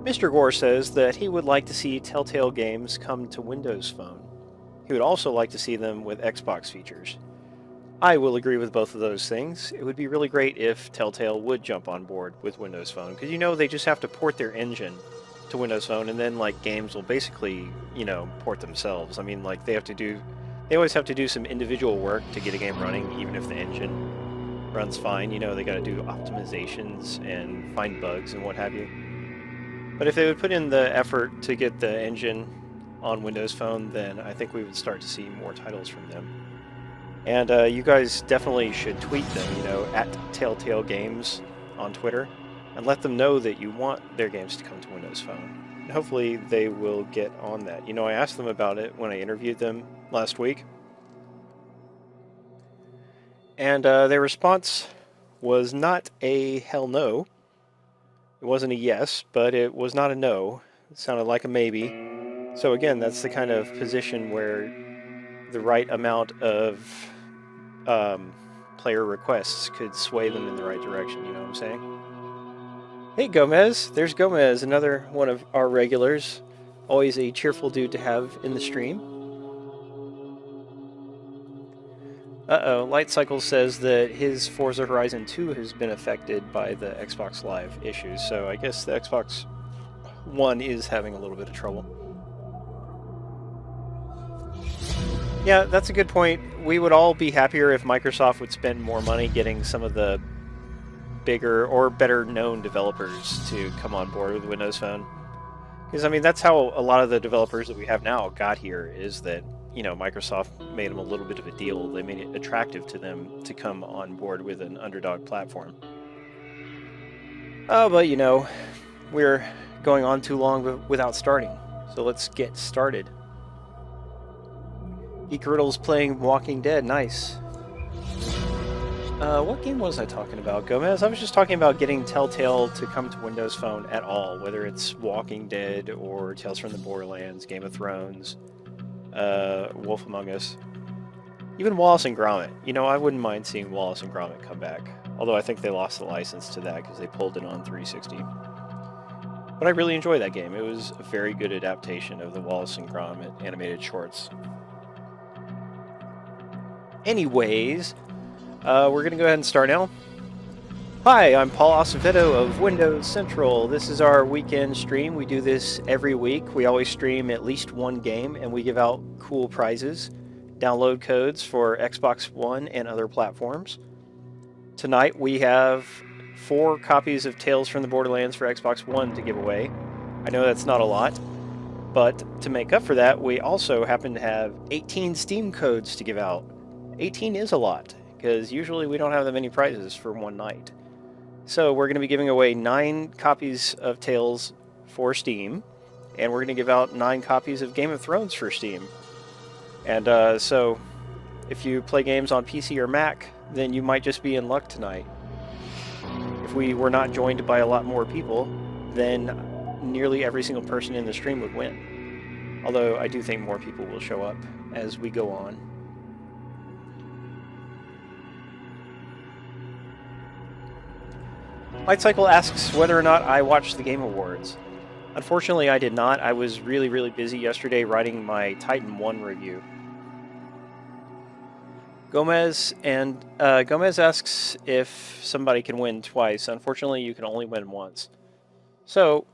Mr. Gore says that he would like to see Telltale games come to Windows Phone. He would also like to see them with Xbox features. I will agree with both of those things. It would be really great if Telltale would jump on board with Windows Phone, because they just have to port their engine to Windows Phone, and then like games will basically port themselves. I mean, like they always have to do some individual work to get a game running, even if the engine runs fine. They got to do optimizations and find bugs and what have you. But if they would put in the effort to get the engine on Windows Phone, then I think we would start to see more titles from them. And you guys definitely should tweet them, at Telltale Games on Twitter, and let them know that you want their games to come to Windows Phone. And hopefully they will get on that. I asked them about it when I interviewed them last week. And their response was not a hell no. It wasn't a yes, but it was not a no. It sounded like a maybe. So again, that's the kind of position where the right amount of player requests could sway them in the right direction, you know what I'm saying? Hey Gomez, there's Gomez, another one of our regulars. Always a cheerful dude to have in the stream. Uh-oh, Light Cycle says that his Forza Horizon 2 has been affected by the Xbox Live issues, so I guess the Xbox One is having a little bit of trouble. Yeah, that's a good point. We would all be happier if Microsoft would spend more money getting some of the bigger or better known developers to come on board with Windows Phone. Because, I mean, that's how a lot of the developers that we have now got here, is that, Microsoft made them a little bit of a deal. They made it attractive to them to come on board with an underdog platform. But, we're going on too long without starting. So let's get started. Geekriddle's playing Walking Dead. Nice. What game was I talking about, Gomez? I was just talking about getting Telltale to come to Windows Phone at all, whether it's Walking Dead or Tales from the Borderlands, Game of Thrones, Wolf Among Us. Even Wallace and Gromit. I wouldn't mind seeing Wallace and Gromit come back. Although I think they lost the license to that because they pulled it on 360. But I really enjoyed that game. It was a very good adaptation of the Wallace and Gromit animated shorts. Anyways, we're going to go ahead and start now. Hi, I'm Paul Acevedo of Windows Central. This is our weekend stream. We do this every week. We always stream at least one game, and we give out cool prizes, download codes for Xbox One and other platforms. Tonight we have 4 copies of Tales from the Borderlands for Xbox One to give away. I know that's not a lot, but to make up for that, we also happen to have 18 Steam codes to give out. 18 is a lot, because usually we don't have that many prizes for one night. So we're going to be giving away 9 copies of Tales for Steam, and we're going to give out 9 copies of Game of Thrones for Steam. And so if you play games on PC or Mac, then you might just be in luck tonight. If we were not joined by a lot more people, then nearly every single person in the stream would win. Although I do think more people will show up as we go on. Light Cycle asks whether or not I watched the Game Awards. Unfortunately, I did not. I was really busy yesterday writing my Titan 1 review. Gomez asks if somebody can win twice. Unfortunately, you can only win once. So,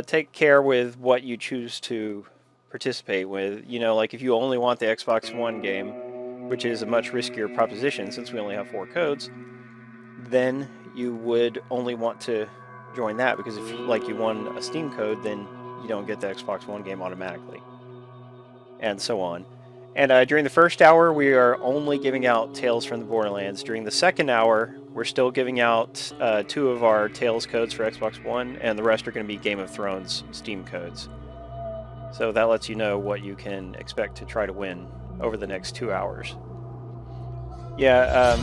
take care with what you choose to participate with. Like if you only want the Xbox One game, which is a much riskier proposition since we only have 4 codes, then you would only want to join that, because if you won a Steam code, then you don't get the Xbox One game automatically, and so on. And during the first hour, we are only giving out Tales from the Borderlands. During the second hour, we're still giving out 2 of our Tales codes for Xbox One, and the rest are going to be Game of Thrones Steam codes. So that lets you know what you can expect to try to win over the next 2 hours. Yeah,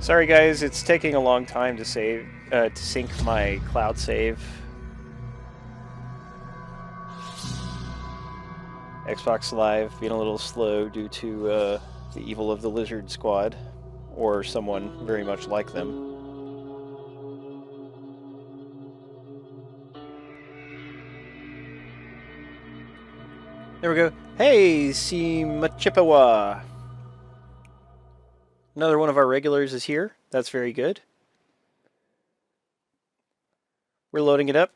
sorry guys, it's taking a long time to sync my cloud save. Xbox Live being a little slow due to the evil of the Lizard Squad, or someone very much like them. There we go. Hey, Chippewa. Another one of our regulars is here. That's very good. We're loading it up.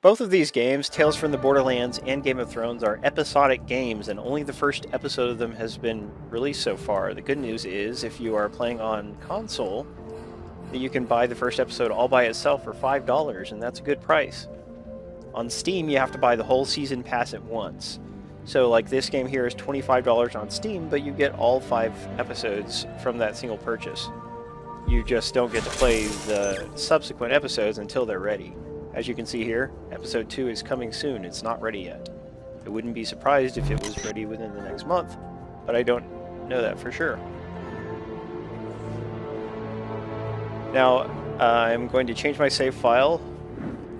Both of these games, Tales from the Borderlands and Game of Thrones, are episodic games, and only the first episode of them has been released so far. The good news is, if you are playing on console, that you can buy the first episode all by itself for $5, and that's a good price. On Steam, you have to buy the whole season pass at once. So, like, this game here is $25 on Steam, but you get all 5 episodes from that single purchase. You just don't get to play the subsequent episodes until they're ready. As you can see here, episode 2 is coming soon. It's not ready yet. I wouldn't be surprised if it was ready within the next month, but I don't know that for sure. Now, I'm going to change my save file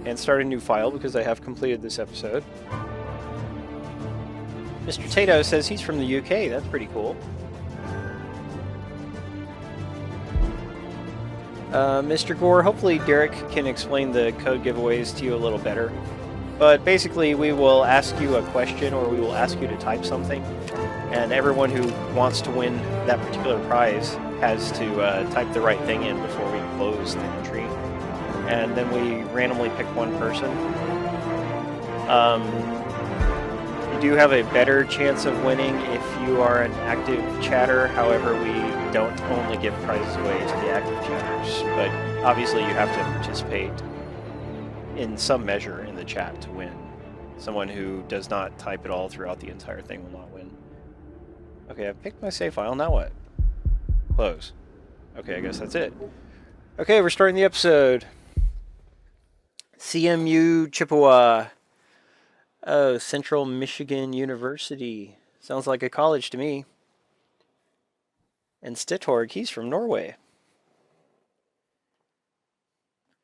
and start a new file because I have completed this episode. Mr. Tato says he's from the UK. That's pretty cool. Mr. Gore, hopefully Derek can explain the code giveaways to you a little better. But basically, we will ask you a question, or we will ask you to type something, and everyone who wants to win that particular prize has to type the right thing in before we close the entry. And then we randomly pick one person. You do have a better chance of winning if you are an active chatter. However, we don't only give prizes away to the active chatters, but obviously you have to participate in some measure in the chat to win. Someone who does not type at all throughout the entire thing will not win. Okay, I've picked my save file. Now what? Close. Okay, I guess that's it. Okay, we're starting the episode. CMU Chippewa. Oh, Central Michigan University. Sounds like a college to me. And Stittorg, he's from Norway.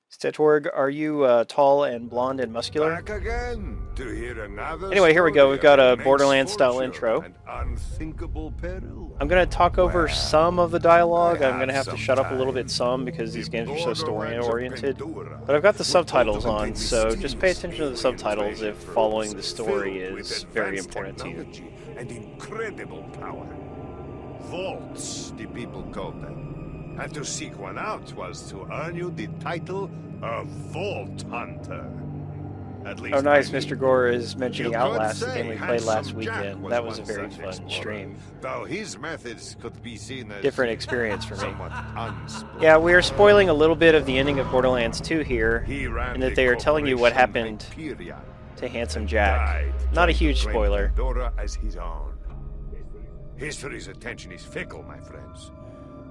Stittorg, are you tall and blonde and muscular? Back again to hear another anyway, here we go. We've got a immense Borderlands-style fortune intro. and unthinkable peril. I'm going to talk over Well, some of the dialogue. I I'm going to have to have shut up a some little bit time. some because these games are so story-oriented. Pandora But I've got the were subtitles on, ultimately so just pay mysterious attention to the alien subtitles treasure if following the troves story filled with is very advanced important to you. technology and incredible power. Vaults, the people called them. And to seek one out was to earn you the title of Vault Hunter. At least Oh, nice. by me. Mr. Gore is mentioning You could Outlast, the say game we played last Handsome Jack weekend. That was a one very such fun explorer, stream. Though his methods could be seen as Different experience for me. somewhat unspoiled. Yeah, we are spoiling a little bit of the ending of Borderlands 2 here, He ran in that the they are telling you what corporation happened Hyperion, to Handsome and Jack. died Not a trying to huge claim spoiler. Pandora as his own. History's attention is fickle, my friends.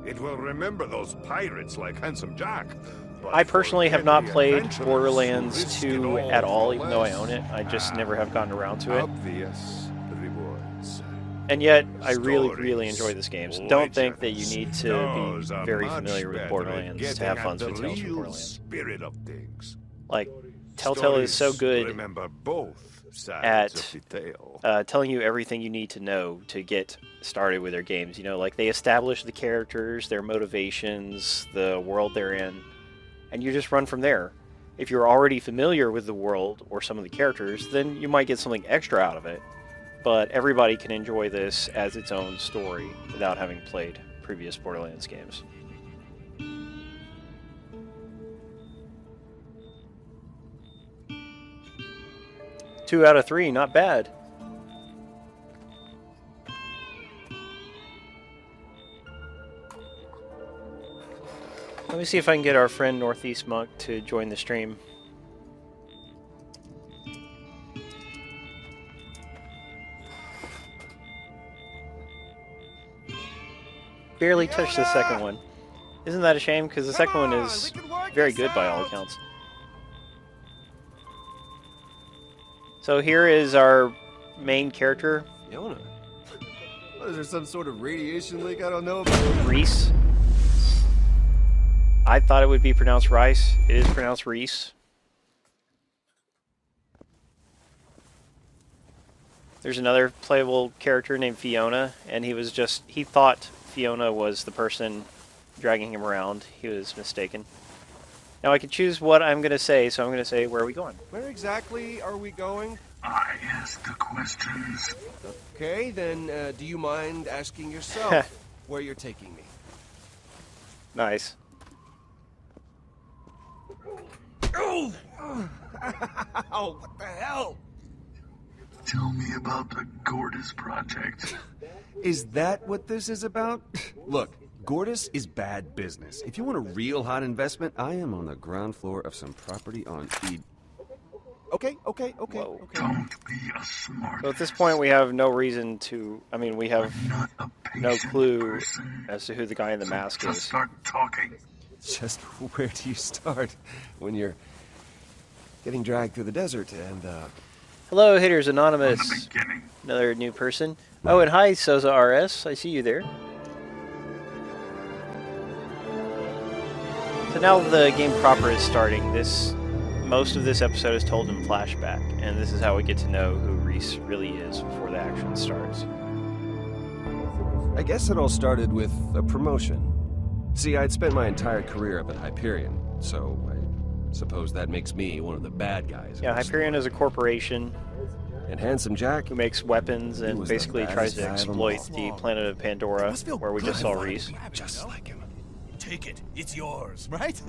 It will remember those pirates like Handsome Jack. but I personally have forget not the played adventurers who Borderlands risked 2 it at all, for even though I less. own it. I just never have gotten around to it. Obvious rewards. And yet, I really, really Stories, enjoy this game. So don't think that you need to Those be are very much familiar with better at Borderlands to have getting fun at with the Tales from real Borderlands. spirit of things. Like, Telltale is so Stories good remember both sides at of the tale. telling you everything you need to know to get started with their games. You know, like they establish the characters, their motivations, the world they're in, and you just run from there. If you're already familiar with the world or some of the characters, then you might get something extra out of it. But everybody can enjoy this as its own story without having played previous Borderlands games. Two out of 3, not bad. Let me see if I can get our friend Northeast Monk to join the stream. Barely touched the second one. Isn't that a shame? Because the second one is very good by all accounts. So here is our main character, Fiona. What, is there some sort of radiation leak I don't know about? Reese. I thought it would be pronounced Rice. It is pronounced Reese. There's another playable character named Fiona, and he thought Fiona was the person dragging him around. He was mistaken. Now I can choose what I'm going to say, so I'm going to say, where are we going? Where exactly are we going? I ask the questions. Okay, then do you mind asking yourself where you're taking me? Nice. Oh! Oh, what the hell? Tell me about the Gordis Project. Is that what this is about? Look, Gordis is bad business. If you want a real hot investment, I am on the ground floor of some property on Eden. Okay. Whoa. Don't be a smart. So at this point, we have no reason to... I mean, we have Not a no patient clue person. as to who the guy in the mask Just is. start talking. Just where do you start when you're getting dragged through the desert and, Hello, Hitters From the Anonymous. beginning. Another new person. Oh, and hi, Soza RS. I see you there. So now the game proper is starting. Most of this episode is told in flashback, and this is how we get to know who Reese really is before the action starts. I guess it all started with a promotion. See, I'd spent my entire career up at Hyperion, so I suppose that makes me one of the bad guys. Yeah, Hyperion is a corporation And Handsome Jack, who makes weapons He and was the basically baddest tries to guy of 'em exploit all. the planet of Pandora, must feel where we just good saw finding Reese. you, just you know? like him. Take it. It's yours, right?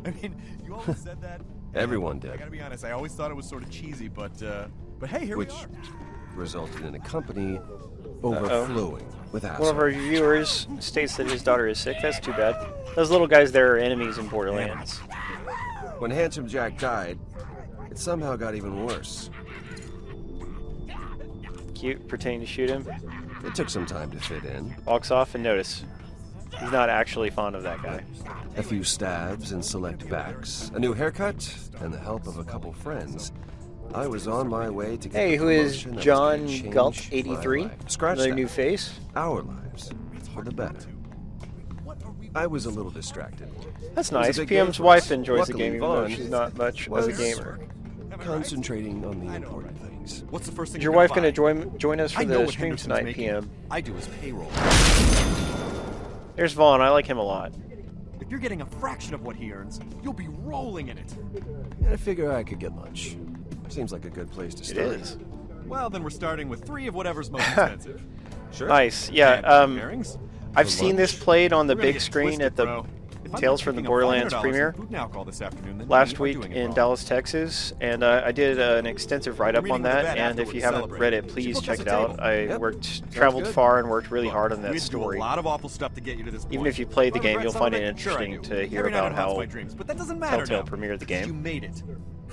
I mean, you always said that. Everyone I did, gotta be honest. I always thought it was sort of cheesy, but hey, here which we are. resulted in a company overflowing with One of assholes. our viewers states that his daughter is sick. That's too bad. Those little guys there are enemies in Borderlands. When Handsome Jack died, it somehow got even worse. Cute, pretending to shoot him. It took some time to fit in. Walks off and notice. He's not actually fond of that guy. A few stabs and select backs, a new haircut, and the help of a couple friends. I was on my way to get Hey, the who is promotion that was John gonna change Galt my 83? life. Scratch Another that. new face? Our lives for the better. I was a little distracted. That's It was a nice. big game PM's for wife us. enjoys the Luckily, game, even though Vaughn she's not much of a was gamer. concentrating on the important things. What's the first thing Is your you're wife going buy? to join us for I know the what stream Henderson's tonight, making. PM? I do his payroll. There's Vaughn. I like him a lot. If you're getting a fraction of what he earns, you'll be rolling in it. And I figure I could get lunch. Seems like a good place to It start. is. Well, then we're starting with 3 of whatever's most expensive. Sure. Nice. Yeah, And pairings. I've seen this played on the We're gonna big get screen twisted, at the bro. If I'm Tales not from the picking up Borderlands $500 in premiere food and alcohol this afternoon, then last maybe I'm week doing it in wrong. Dallas, Texas, and I did an extensive write-up We're on meeting with that, the vet and if you afterwards to haven't celebrate. read it, She please booked check us it a out. table. I Yep. traveled good. far and worked really Look, hard on we that had to do story. a lot of awful stuff to get you to this point. Even if you played the Do I game, regret you'll some find of it Sure I interesting do. to hear Every night about it haunts how my dreams, but that doesn't matter Telltale now. premiered the game. You made it.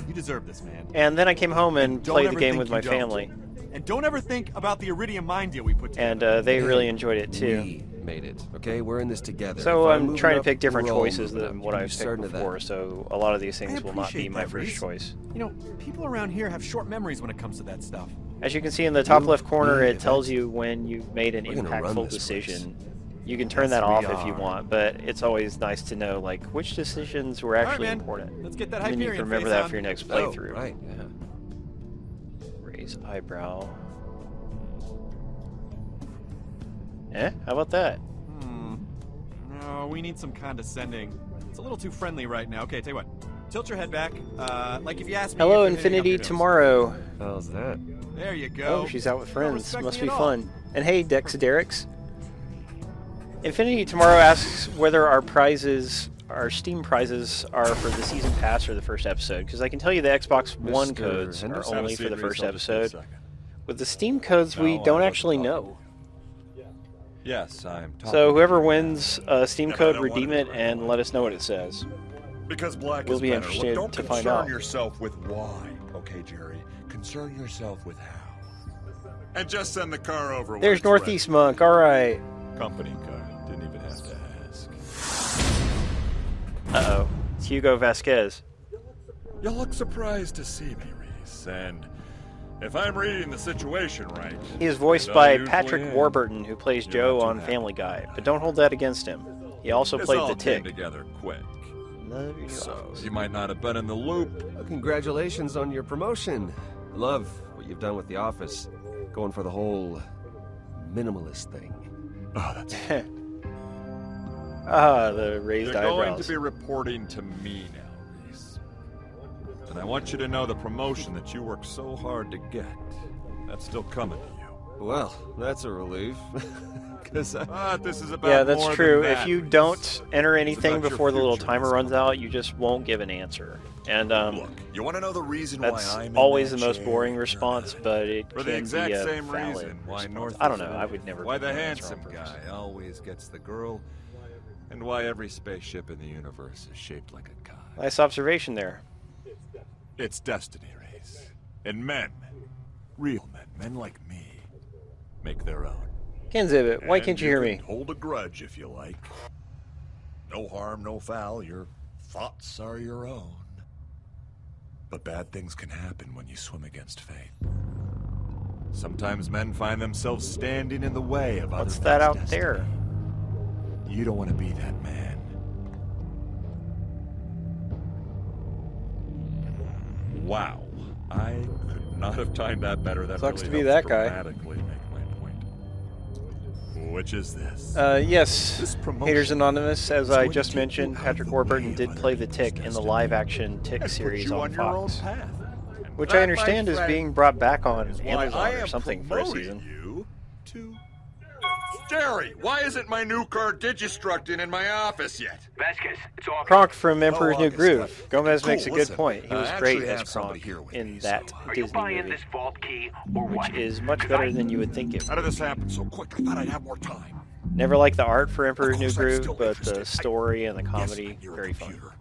You deserve this, man. And then I came home and Don't played the ever game think with my you don't. family, And don't ever think about the Iridium mine deal we put and together. they really enjoyed it too. We made it. Okay, we're in this together. So If I'm moving trying to up, pick different we're all choices moving than up. what You I've certain picked of that? before, so a lot of these I things will not be appreciate my that, first Reese. choice. You know, people around here have short memories when it comes to that stuff. As you can see in the top You left corner, made it it. tells you when you've made an We're gonna run impactful this decision. You can turn Yes, that we off if you are. want, but it's always nice to know like which decisions were actually man. important. Let's get that And then you Hyperion can remember face that on. for your next Oh, playthrough. right, yeah. Raise eyebrow. How about that? No, we need some condescending. It's a little too friendly right now. Okay, tell you what. Tilt your head back. Like if you ask me. Hello, if you're hitting up Infinity your nose. tomorrow. How's that? There you go. Oh, she's out with You don't friends. respect Must me be at all. fun. And hey, Dex Derricks. Infinity tomorrow asks whether our prizes, our Steam prizes, are for the season pass or the first episode. Because I can tell you the Xbox One Mr. codes are Henderson? only for the first episode. Second. With the Steam codes, we No, I don't wasn't actually talking know. Yes, I'm talking. So whoever wins a Steam Yeah, but I code, don't want redeem it it to and let us know what it says. Because black We'll is be better. interested Look, don't to find concern out. yourself with why, okay, Jerry? Concern yourself with how. And just send the car over. when There's it's Northeast Monk. All right. ready. Company car. Didn't even have to ask. Uh-oh. It's Hugo Vasquez. You look surprised to see me, Reese. And if I'm reading the situation right, He is voiced and I by usually Patrick am, Warburton, who plays you're Joe not too on happy. Family Guy. But don't hold that against him. He also this played all the came Tick. together quick. Love your So office. you might not have been in the loop. Well, congratulations on your promotion. Love what you've done with the office. Going for the whole minimalist thing. Oh, that's Ah, the raised You're going eyebrows. to be reporting to me now, I want you to know the promotion that you worked so hard to get, that's still coming to you. Well, that's a relief. Because But this is about Yeah, that's more true. than that, If you Reese. don't enter It's anything about your before the little future timer as runs well. out, you just won't give an answer. And Look, you want to know the reason that's why I'm always in the that most chair? boring response, but it For can the exact be a same valid reason why response. North I don't is know. I would never. why give the an answer on handsome purpose. guy always gets the girl, and why every spaceship in the universe is shaped like a cock. Nice observation there. It's destiny, Reese. And men, real men, men like me, make their own. Kenzibit, why And can't you hear can me? Hold a grudge if you like. No harm, no foul. Your thoughts are your own. But bad things can happen when you swim against fate. Sometimes men find themselves standing in the way of What's other that men's out there? destiny. You don't want to be that man. Wow. I could not have timed that better. That Sucks really to be helps that guy. dramatically make my point. Which is this? Yes. This promotion Haters Anonymous, as is I going to just take you mentioned, out of Patrick the Warburton way did of play other the Tick men's in the destiny live-action Tick and put series you on your own Fox, path. And which that, I my understand is friend, being brought back on is why Amazon I or am something for a promoting season. you to... Jerry, why isn't my new car Digistructing in my office yet? Vasquez, it's off. Kronk from Emperor's New August, Groove. Gomez cool, makes a good listen, point. He was I great actually as have somebody Kronk here with in me, that so, Are you Disney buying movie, this vault key or which what? is much 'Cause better than you would think it How would. did this happen so quick? I thought I'd have more time. Never liked the art for Emperor's New Of course, I'm Groove, still but interested. the story and the comedy, Yes, you're a very fun. computer.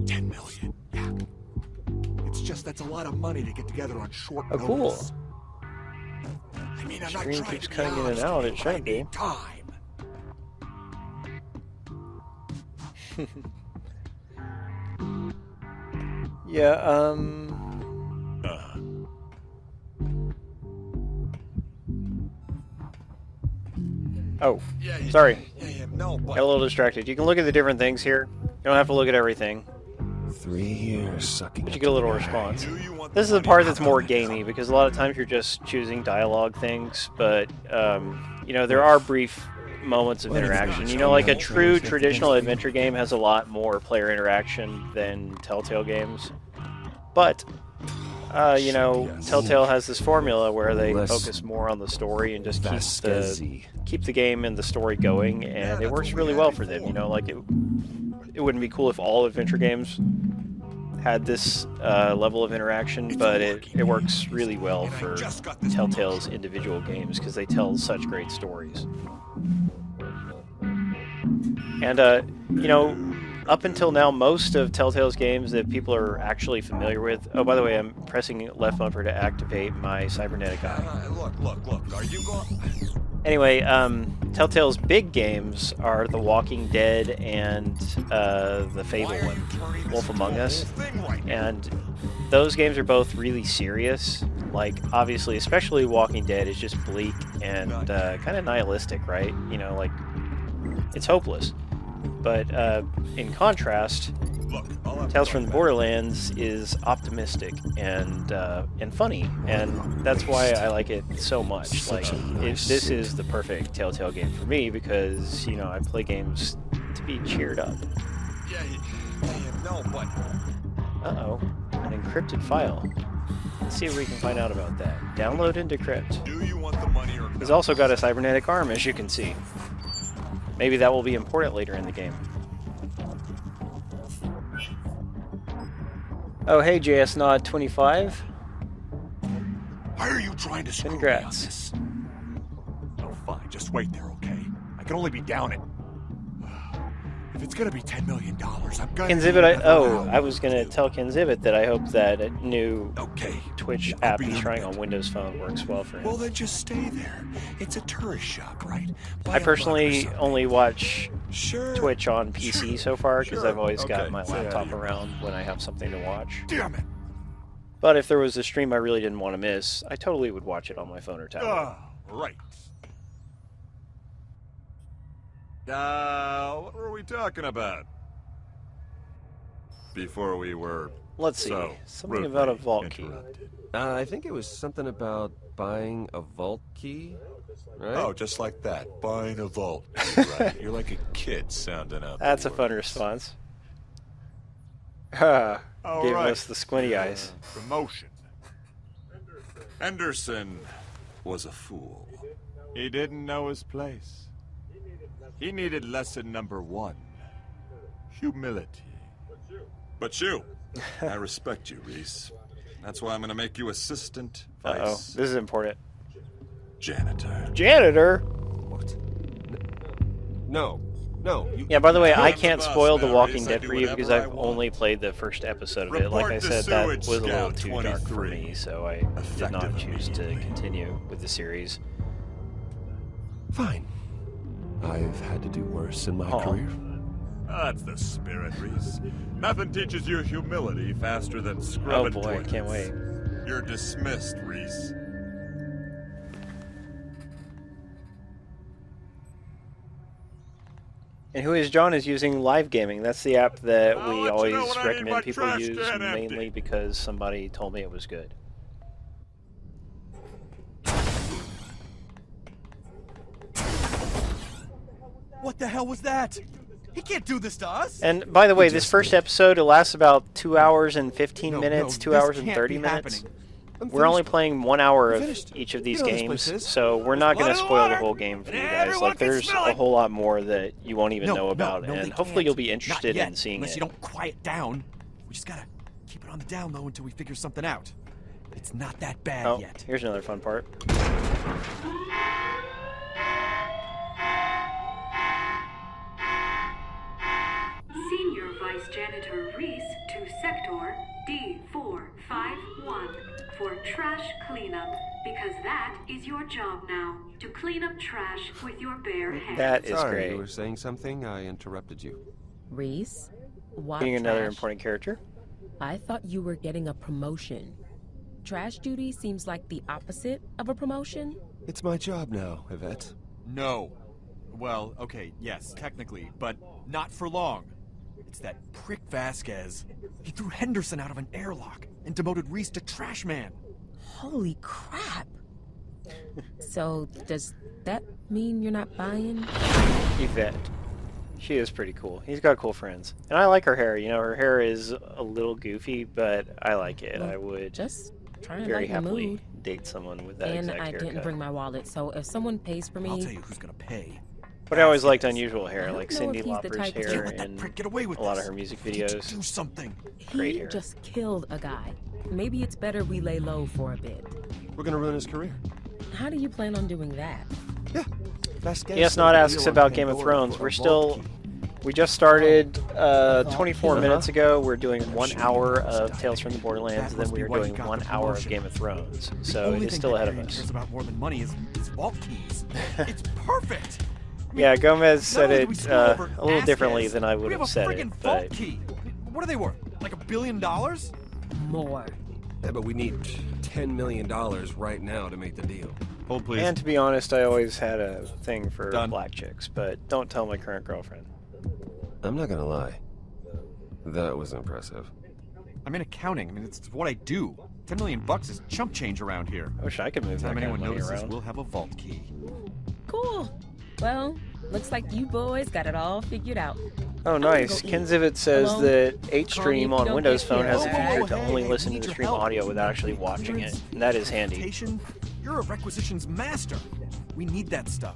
10 million. Yeah. It's just that's a lot of money to get together on short Oh, cool. notice. I mean, I'm not Screen trying keeps to be cutting in and honest out, with it you, but shouldn't I be. need time. Yeah, Oh, Yeah, sorry. no, Got a little distracted. You can look at the different things here. You don't have to look at everything, 3 years sucking. but you get a little response. Do you want This is the the money part or that's not? more gamey, because a lot of times you're just choosing dialogue things, but, you know, there are brief moments of interaction. You know, like a true traditional adventure game has a lot more player interaction than Telltale games. But, you know, Telltale has this formula where they focus more on the story and just keep the game and the story going, and it works really well for them. You know, like it wouldn't be cool if all adventure games had this level of interaction, but it works really well for Telltale's individual games because they tell such great stories. And, you know, up until now, most of Telltale's games that people are actually familiar with... Oh, by the way, I'm pressing left bumper to activate my cybernetic eye. Look, are you going... Anyway, Telltale's big games are The Walking Dead and the Fable one, Wolf Among Us. And those games are both really serious. Like, obviously, especially Walking Dead is just bleak and kind of nihilistic, right? You know, like, it's hopeless. But in contrast, Tales from the Borderlands is optimistic and funny, and that's why I like it so much. Like, this is the perfect Telltale game for me because, you know, I play games to be cheered up. Uh-oh, an encrypted file. Let's see if we can find out about that. Download and decrypt. Do you want the money or He's also got a cybernetic arm, as you can see. Maybe that will be important later in the game. Oh, hey, JS Nod 25. Why are you trying to screw Congrats. me on this? Oh, fine. Just wait there, okay? I can only be down it. If it's gonna be $10 million, I'm gonna... Kenzibit, I was gonna tell Kenzibit that I hope that a new Okay. Twitch I'll app be he's in trying a on bit. Windows Phone works well for him. Well, then just stay there. It's a tourist shop, right? Buy I a personally mug or something. only watch Sure. Twitch on PC so far because Sure. I've always got Okay, my stay out of laptop your around when I have something to watch. Damn it. But if there was a stream I really didn't want to miss, I totally would watch it on my phone or tablet. Right. What were we talking about? Before we were... Let's see. So, Something about a rudely vault key. interrupted. I think it was something about buying a vault key, right? Oh, just like that. Buying a vault. Right. You're like a kid sounding out. That's the a fun words. response. All Gave right. us the squinty eyes. Promotion. Henderson was a fool. He didn't know his place. He needed lesson number 1. Humility. But you, I respect you, Reese. That's why I'm gonna make you assistant Uh-oh, vice this is important. janitor. Janitor! What? No. No. You, Yeah, by the way, I I'm the can't boss spoil The now, Walking Reese. I Dead do for you because whatever I've I want. only played the first episode of it. Like I Report to said, that Sewage was a little Scout too dark for 23. me, so I did not Effective choose to immediately. continue with the series. Fine. I've had to do worse in my Aw. career. That's the spirit, Reese. Nothing teaches you humility faster than Oh scrubbing boy, toilets. can't wait. You're dismissed, Reese. And Who Is John is using live gaming. That's the app that I'll we let you always know when I need recommend my people trash use, can empty. mainly because somebody told me it was good. What the hell was that? He can't do this to us. And by the way, this just first did. episode, it lasts about 2 hours and 15 No, minutes, no, 2 this hours and can't 30 be minutes. happening. I'm We're only finished. playing 1 hour I'm of finished. each of You these know this games, place is. so we're not going blood to in the spoil the water, whole game for and you guys. everyone Like, can there's smell a it. whole lot more that you won't even know about, no, and they hopefully can't. you'll be Not interested yet, in seeing unless it. you don't quiet down. We just gotta keep it on the down low until we figure something out. It's not that bad Oh, yet. here's another fun part. Senior Vice Janitor Reese to Sector D451 for trash cleanup, because that is your job now, to clean up trash with your bare hands. That is Sorry, great. you were saying something? I interrupted you. Reese, why Being another trash? important character. I thought you were getting a promotion. Trash duty seems like the opposite of a promotion. It's my job now, Yvette. No. Well, okay, yes, technically, but not for long. It's that prick Vasquez. He threw Henderson out of an airlock and demoted Reese to trash man. Holy crap. So, does that mean you're not buying? Yvette. She is pretty cool. He's got cool friends. And I like her hair. You know, her hair is a little goofy, but I like it. Well, I would Just trying to very lighten the happily mood. date someone with that And exact I haircut. didn't bring my wallet, so if someone pays for I'll me, tell you who's gonna pay. But I always liked Vasquez. unusual hair, I don't like know Cyndi if he's the Lauper's type of- hair Can't let that and prick get away with a lot of this. her music We need to videos. do something. Great he hair. just killed a guy. Maybe it's better we lay low for a bit. We're gonna ruin his career. How do you plan on doing that? Vasquez Yes, said not the asks deal on about Game of Pandora Thrones. for We're a still... vault key. We just started 24 Uh-huh. minutes ago. We're doing 1 hour of That Tales from the Borderlands, and then must we be are why he doing got 1 the hour of promotion. Game of Thrones. The So only it is thing still that ahead of Arian us. cares about more than money is vault keys. It's perfect. I mean, Yeah, Gomez not said only do it we screw over a little differently Vasquez, than I would we have have a said friggin' it, vault but key. I mean, what are they worth? Like $1 billion? More. Yeah, but we need $10 million right now to make the deal. Hold, please. and to be honest, I always had a thing for Done. black chicks, but don't tell my current girlfriend. I'm not gonna lie. That was impressive. I'm in accounting. I mean, it's what I do. $10 million is chump change around here. I wish I could move that Time kind of anyone money notices, around. we'll have a vault key. Cool. Well, looks like you boys got it all figured out. Oh, gonna nice. go eat. Kinzivit says Alone? that Call me if H-Stream you on don't Windows get Phone here, has a okay? feature to only Hey, listen we to the need your stream help. audio without actually watching it, and that is handy. Reputation? You're a requisitions master. We need that stuff.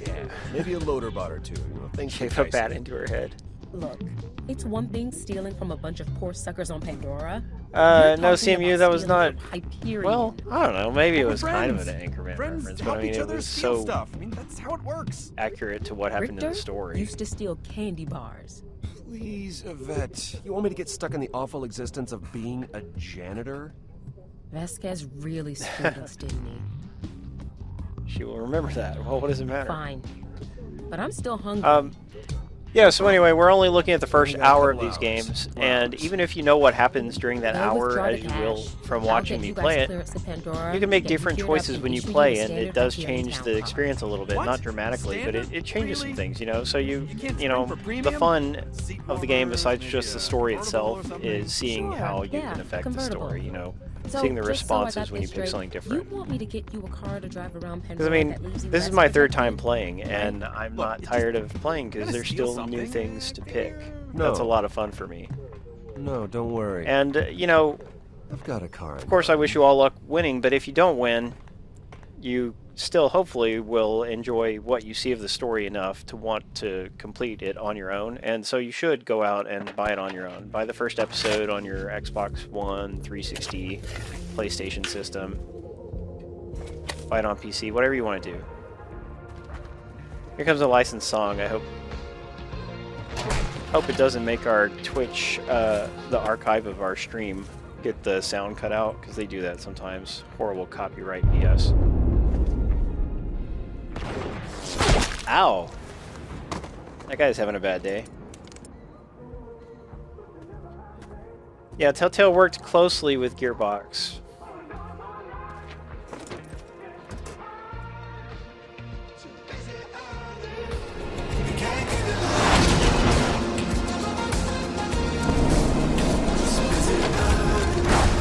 Yeah, maybe a loader bot or two. You know, things Gave get a dicey. bat into her head. Look, it's one thing stealing from a bunch of poor suckers on Pandora. No, You're talking CMU, about that was stealing not... from Hyperion. Well, I don't know. Maybe it We're was kind of friends. an Anchorman Friends reference, but help I mean, each it other was steal so stuff. I mean, that's how it works. accurate to what happened in Richter the story. used to steal candy bars. Please, Yvette. You want me to get stuck in the awful existence of being a janitor? Vasquez really screwed us, didn't he? She will remember that. Well, what does it matter? Fine. But I'm still hungry. Yeah, so anyway, we're only looking at the first We got a hour of couple these hours. games, Couple and hours. even if you know what happens during that Go hour, withdraw as the you will cash. from I'll watching get me you guys play it, clearance to Pandora, you can make get you different geared up choices to when you issue play, a and standard it does Hyperion change town the car. experience a little bit, What? not dramatically, but Standard? it changes some Really? things, you know. So you can't know, spring for the premium? fun Seat of the game, warmers, besides maybe just the a story convertible or itself, something? is seeing Sure, how you yeah, can affect the convertible. story. You know, So, seeing the just so I got responses when you this pick straight, something different. You want me to get you a car to drive around Because Pandora I mean, that leaves you this is less my third productive? time playing, and I'm Look, not it tired of playing because gotta there's steal still new something. things to pick. No. That's a lot of fun for me. No, don't worry. And, you know, I've got a car. of course I wish you all luck winning, but if you don't win, you still hopefully will enjoy what you see of the story enough to want to complete it on your own. And so you should go out and buy it on your own. Buy the first episode on your Xbox One, 360, PlayStation system. Buy it on PC, whatever you want to do. Here comes a licensed song. I hope it doesn't make our Twitch, the archive of our stream, get the sound cut out, because they do that sometimes. Horrible copyright BS. Ow! That guy's having a bad day. Yeah, Telltale worked closely with Gearbox.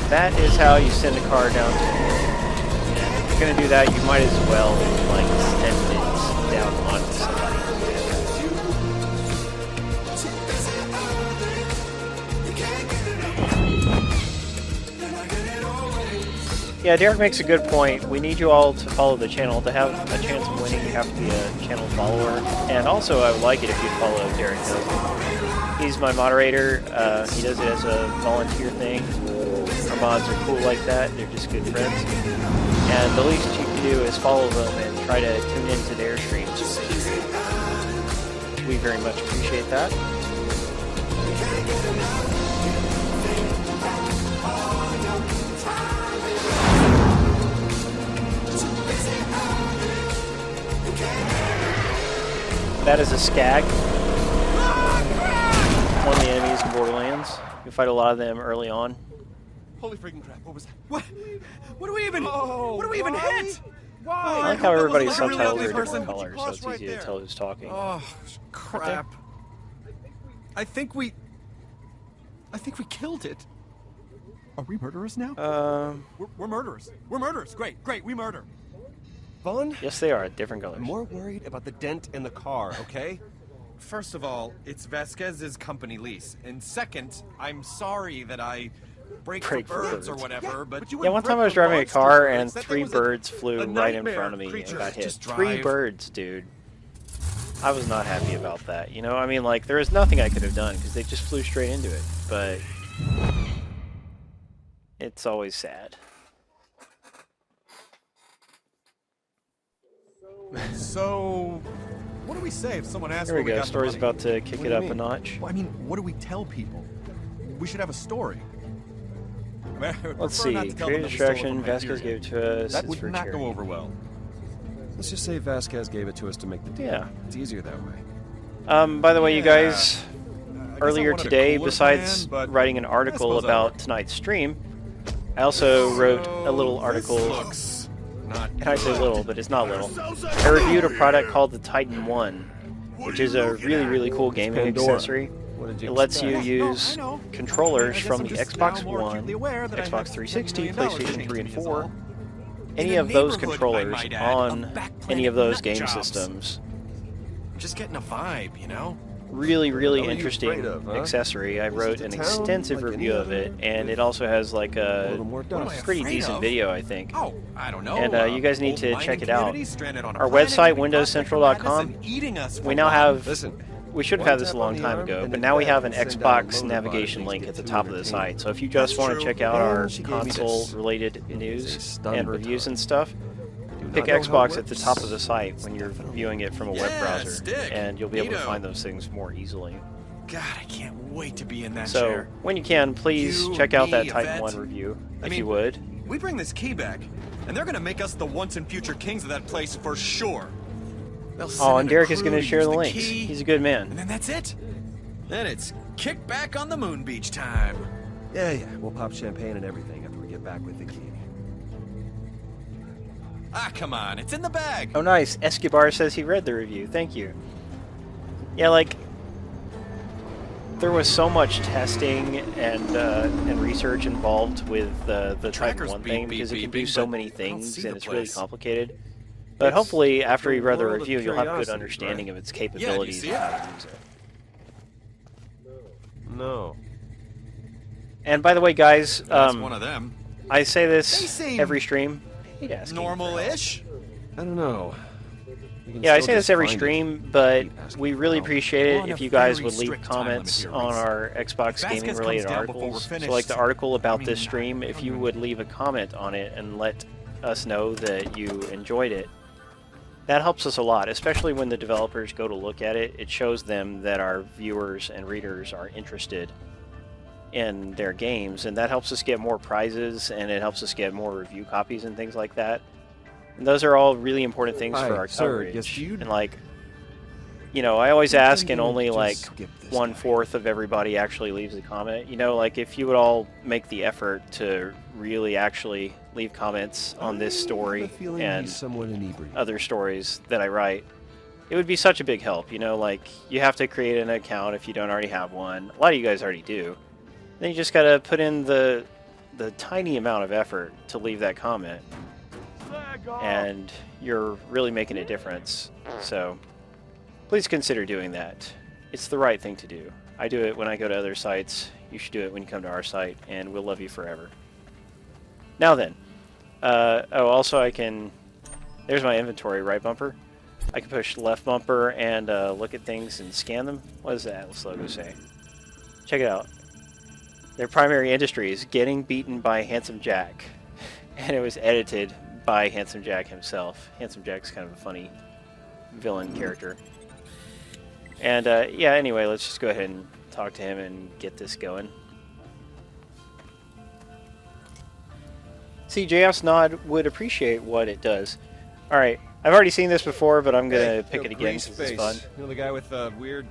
That is how you send a car down to if you're gonna do that, you might as well like send it down onto somebody. Yeah, Derek makes a good point. We need you all to follow the channel. To have a chance of winning, you have to be a channel follower. And also, I would like it if you follow Derek. He's my moderator. He does it as a volunteer thing. Our mods are cool like that. They're just good friends. And the least you can do is follow them and try to tune into their streams. We very much appreciate that. That is a skag. One of the enemies in Borderlands. You fight a lot of them early on. Holy freaking crap! What was that? What do we even? What do we even hit? Why? I like how everybody's like subtitles really are person. different colors, so it's easy to tell who's talking. Oh crap! I think we killed it. Are we murderers now? We're murderers. We're murderers. Great. We murder. Vaughn? Yes, they are different colors. I'm more worried about the dent in the car, okay? First of all, it's Vasquez's company lease, and second, I'm sorry that I break for birds or whatever. But yeah, one time I was driving a car and 3 birds flew right in front of me and got hit. 3 birds, dude. I was not happy about that. You know, I mean, like, there was nothing I could have done because they just flew straight into it. But it's always sad. So, what do we say if someone asks? Here we where go. got Story's the money? about to kick it up a notch. Well, I mean, what do we tell people? We should have a story. Let's see. Creative distraction. Vasquez gave it to us. That It's would for not charity. go over well. Let's just say Vasquez gave it to us to make the deal. Yeah. It's easier that way. By the way, you guys, I earlier wanted a today, cooler besides plan, but writing an article I suppose that'll about work. tonight's stream, I also wrote a little article. Looks not And I say little, but it's not little. I reviewed a product called the Titan 1, which is a really, really cool gaming Pandora. accessory. What did It you lets you expect? use I know. controllers I guess from I'm the just Xbox now more One, acutely aware that I Xbox have $10 360, million PlayStation changed 3 and me is 4, all. any In a of those neighborhood, I controllers might add, on of back any of those planet game nut jobs. systems. Just getting a vibe, you know? Really, really What are you interesting afraid of, huh? accessory. I wrote Visit an the town extensive like any review of other it, and with it also has like a a little more What am I dust. pretty afraid decent of? video, I think. Oh, I don't know. And you guys need to old check mining it out. community stranded on a Our planet website, eating prospect for madness windowscentral.com. and eating us We for now life. have. Listen, We should have had this a long time ago, but now we have an Xbox navigation link at the top of the site. So if you just want to check out our console-related news and reviews and stuff, pick Xbox at the top of the site when you're viewing it from a web browser, stick. and you'll be able to Neato. find those things more easily. God, I can't wait to be in that So chair. when you can, please You, check out that me, Titan Yvette. 1 review, I if mean, you would. We bring this key back, and they're gonna make us the once and future kings of that place for sure. They'll send Oh, in and a Derek is crew going to share use the links. key, He's a good and man. then that's it. Then it's kick back on the moon beach time. Yeah, we'll pop champagne and everything after we get back with the key. Ah, come on, it's in the bag. Oh, nice. Escobar says he read the review. Thank you. Yeah, like, there was so much testing and research involved with the Titan Tracker's 1 beep, thing beep, because it can do beeping, so but many I don't things see and the it's really place. complicated. But It's hopefully, after the you read the world of review, you'll have a good curiosities, understanding right? of its Yeah, do you capabilities see and it? how to use it. No. And by the way, guys, That's one of them. I say They this seem every stream. I hate asking for help. Normal-ish. I don't know. We can Yeah, I still say this just every find it. stream, but Keep asking we for really help. appreciate We're it on if a you guys very would leave strict time limit comments here, on Reese. our Xbox Vasquez gaming comes related down before we're articles. So finished. like the article about I mean, this stream, I if don't you even- would leave a comment on it and let us know that you enjoyed it, that helps us a lot, especially when the developers go to look at it. It shows them that our viewers and readers are interested in their games, and that helps us get more prizes, and it helps us get more review copies and things like that. And those are all really important things Hi, for our sir, coverage. yes, you'd- And like, you know, I always I'm ask, and gonna only just like skip this 1/4 of everybody actually leaves a comment. You know, like if you would all make the effort to really actually leave comments on this story and somewhat inebriated. other stories that I write, it would be such a big help. You know, like you have to create an account if you don't already have one. A lot of you guys already do. Then you just gotta put in the tiny amount of effort to leave that comment, and you're really making a difference. So please consider doing that. It's the right thing to do. I do it when I go to other sites. You should do it when you come to our site, and we'll love you forever. Now then, oh, also I can, there's my inventory, right bumper. I can push left bumper and look at things and scan them. What does the Atlas logo say? Check it out. Their primary industry is getting beaten by Handsome Jack. And it was edited by Handsome Jack himself. Handsome Jack's kind of a funny villain character. And yeah, anyway, let's just go ahead and talk to him and get this going. See, JS Nod would appreciate what it does. Alright, I've already seen this before, but I'm going to pick it again because it's fun. You know the guy with the weird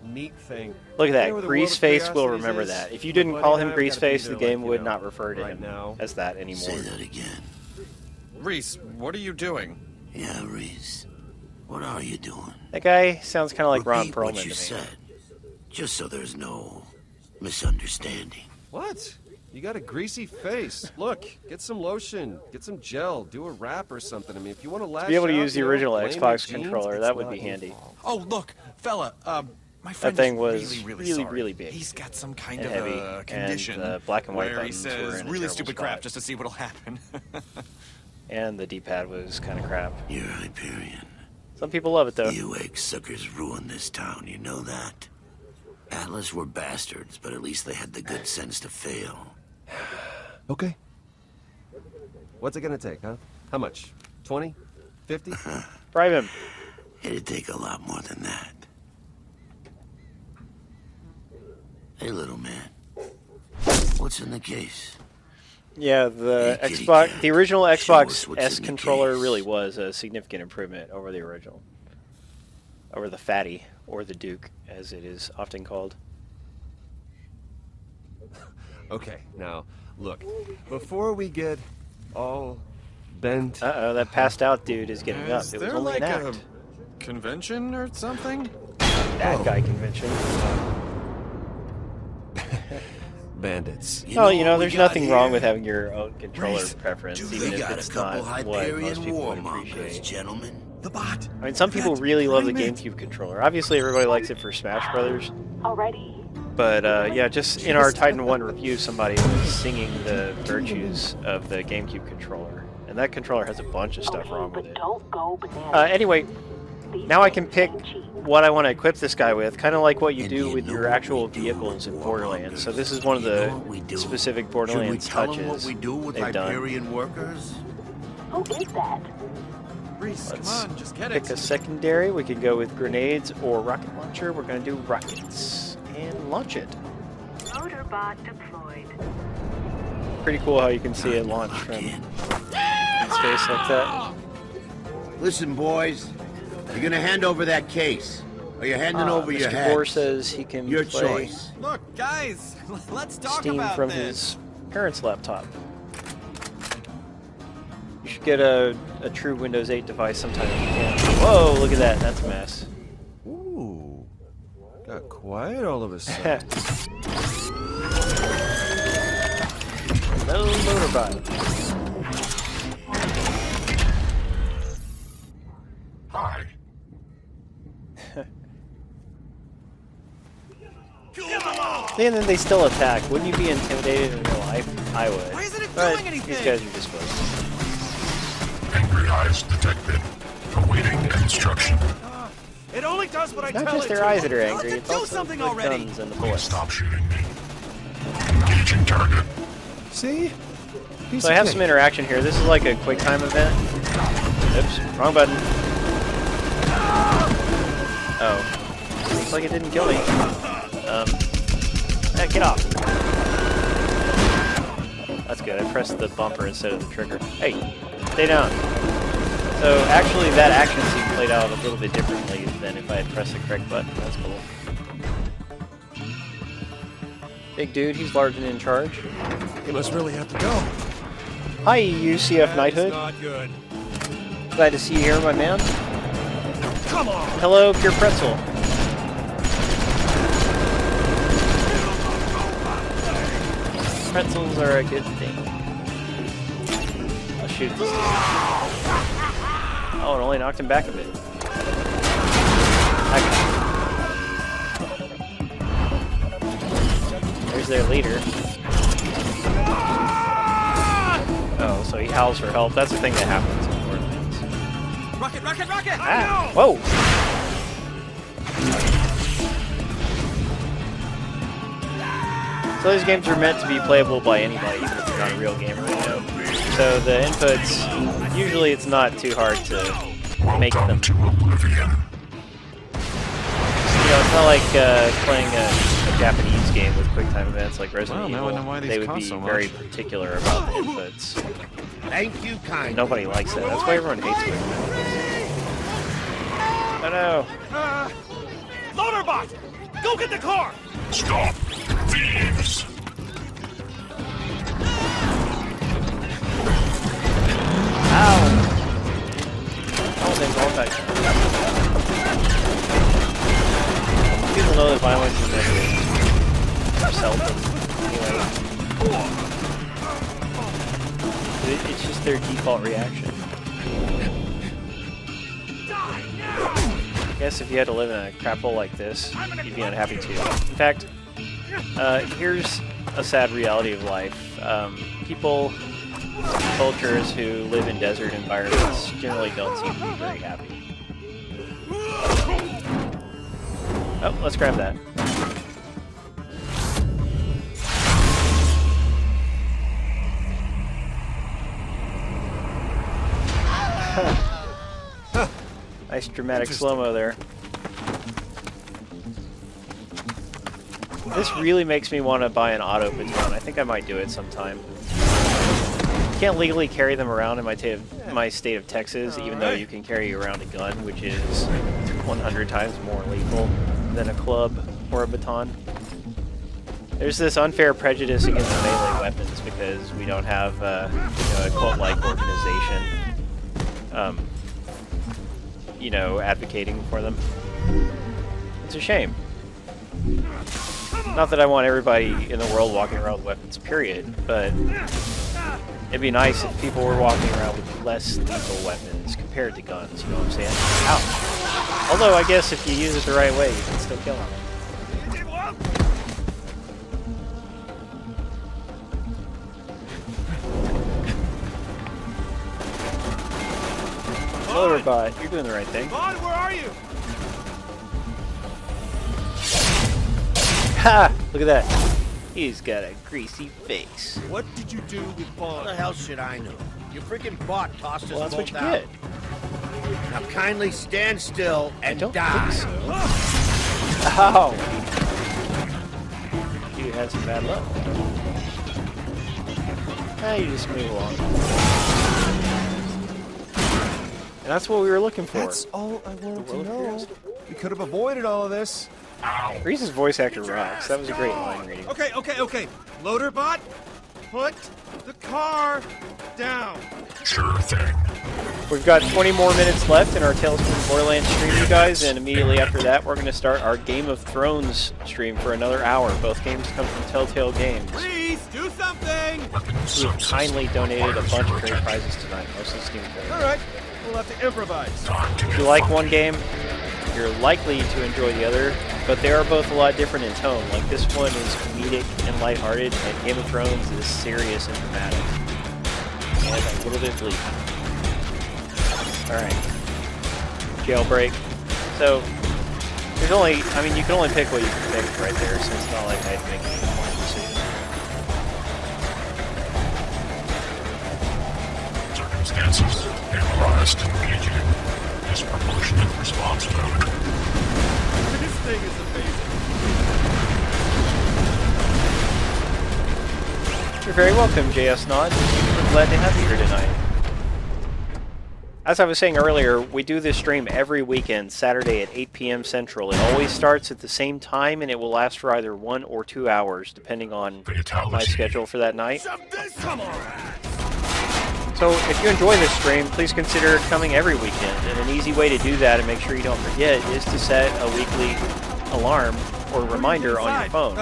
meat thing. Look at You know that, where the World of Greaseface will Curiosities remember is? that. If you My didn't buddy call and him I have gotta be Greaseface, the there, game like, would you not know, refer to right him now. as that anymore. Say that again. Reese, what are you doing? Yeah, Reese. What are you doing? That guy sounds kind of like Ron Repeat Perlman what to you me. said, just so there's no misunderstanding. What? You got a greasy face. Look, get some lotion, get some gel, do a wrap or something. I mean, if you want to lash To be able to out, use the you know, original blame Xbox your genes, controller, it's that would not be your handy. fault. Oh, look, fella, my friend thing is was really really, sorry. really big He's got some kind and of heavy, a and condition the black and white where he buttons were says in a really terrible stupid spot. crap just to see what'll happen. And the D-pad was kind of crap. You're Hyperion. Some people love it though. You egg-suckers ruined this town, you know that? Atlas were bastards, but at least they had the good sense to fail. Okay. What's it gonna take, huh? How much? 20? 50? Bribe him. It'd take a lot more than that. Hey, little man. What's in the case? Yeah, the Hey, kitty Xbox, cat, the original show Xbox us what's S in the controller case. really was a significant improvement over the original. Over the Fatty, or the Duke, as it is often called. Okay, now, look, before we get all bent... Uh-oh, that passed out dude is getting up. Is It was there only like an a act. convention or something? That guy convention. Bandits. Well, you know, what we there's got nothing wrong here? with having your own controller Reese, preference, We even if got a it's couple not what Hyperion most people would warmongers, appreciate. gentlemen. The bot. I mean, some people That's really love the brilliant. GameCube controller. Obviously, everybody likes it for Smash Brothers. Already? But yeah, just in our Titan 1 review, somebody was singing the virtues of the GameCube controller. And that controller has a bunch of stuff wrong with it. Don't go bananas. Anyway, now I can pick what I want to equip this guy with, kind of like what you And do you with know your what actual we do vehicles in with Borderlands. So warmongers. this is one of You know what we the do? specific Should we Borderlands tell 'em touches what we do with they've done. Hyperion workers? Who is that? Reese, Let's come on, just get Pick it. a secondary. We could go with grenades or rocket launcher. We're going to do rockets and launch it. Motorbot deployed. Pretty cool how you can see it launch Lock from in. space like that. Listen, boys. You're gonna hand over that case. Or you're handing over your Mr. Gore head. says he can Your play choice. Look, guys, let's talk Steam about from this. his parents' laptop. You should get a true Windows 8 device sometime if you can. Whoa, look at that. That's a mess. Ooh, got quiet all of a sudden. No motorbot. Hi. And then they still attack. Wouldn't you be intimidated in real life? I would. Why isn't it But doing anything? these guys are just close. Angry eyes detected. Awaiting instruction. It only does what I Not tell just it their to. eyes that are Tell it angry, to it's do also something the already. guns and the Please bullets. stop shooting me. Engaging target. See? Piece So I of have cake. some interaction here. This is like a quick time event. Oops, wrong button. Oh. Looks like it didn't kill me. Get off. That's good. I pressed the bumper instead of the trigger. Hey, stay down. So actually that action scene played out a little bit differently than if I had pressed the correct button. That's cool. Big dude, he's large and in charge. You must really have to go. Hi, UCF Knighthood. Not good. Glad to see you here, my man. Come on. Hello, Pure Pretzel. Pretzels are a good thing. I'll shoot this dude. Oh, it only knocked him back a bit. There's their leader. Oh, so he howls for help. That's the thing that happens in Borderlands. Rocket, rocket, rocket! Ah! Whoa! So these games are meant to be playable by anybody, even if you're not a real gamer, you know. So the inputs, usually it's not too hard to make them. To oblivion. You know, it's not like playing a Japanese game with quick time events like Resident Well, now I Evil. know why these They would cost be so very much. particular about the inputs. Thank you kindly. Nobody likes that. That's why everyone hates it. Oh no! Loaderbot! Go get the car! Stop. Thieves. Ow! Oh, they all back. People know that violence is never seldom. Anyway. It's just their default reaction. I guess if you had to live in a crap hole like this, you'd be unhappy too. In fact, here's a sad reality of life. People, cultures who live in desert environments generally don't seem to be very happy. Oh, let's grab that. Nice dramatic slow-mo there. This really makes me want to buy an auto baton. I think I might do it sometime. Can't legally carry them around in my state of Texas, even though you can carry around a gun, which is 100 times more lethal than a club or a baton. There's this unfair prejudice against melee weapons because we don't have you know, a cult-like organization you know, advocating for them. It's a shame. Not that I want everybody in the world walking around with weapons, period, but it'd be nice if people were walking around with less lethal weapons compared to guns, you know what I'm saying? Ow. Although, I guess if you use it the right way, you can still kill them. Loaderbot, you're doing the right thing. Bond, where are you? Ha! Look at that. He's got a greasy face. What did you do with How Bond? the hell should I know? Your freaking bot tossed us Well, that's what both you out. get. Now kindly stand still and I don't die. think so. Ow! You had some bad luck. Now you just move along. And that's what we were looking for. That's all I wanted The to world know. heroes. We could have avoided all of this. Reese's voice actor rocks. That was a great line reading. Okay, okay, okay. Loaderbot, put the car down. Sure thing. We've got 20 more minutes left in our Tales from Borderlands stream, you guys, and immediately after that, we're going to start our Game of Thrones stream for another hour. Both games come from Telltale Games, Please, do something! who have kindly donated a bunch of great prizes tonight, mostly Steam credits. All right, we'll have to improvise. If you like one game, you're likely to enjoy the other, but they are both a lot different in tone. Like, this one is comedic and lighthearted, and Game of Thrones is serious and dramatic. And a little bit bleak. Alright. Jailbreak. So, there's only, I mean, you can only pick what you can pick right there, so it's not like I had to make any important decision. Circumstances analyzed engaging in disproportionate response mode. This thing is amazing. You're very welcome, JS Nod. We're glad to have you here tonight. As I was saying earlier, we do this stream every weekend, Saturday at 8 p.m. Central. It always starts at the same time, and it will last for either 1 or 2 hours, depending on my schedule for that night. So if you enjoy this stream, please consider coming every weekend. And an easy way to do that and make sure you don't forget is to set a weekly alarm or reminder on your phone.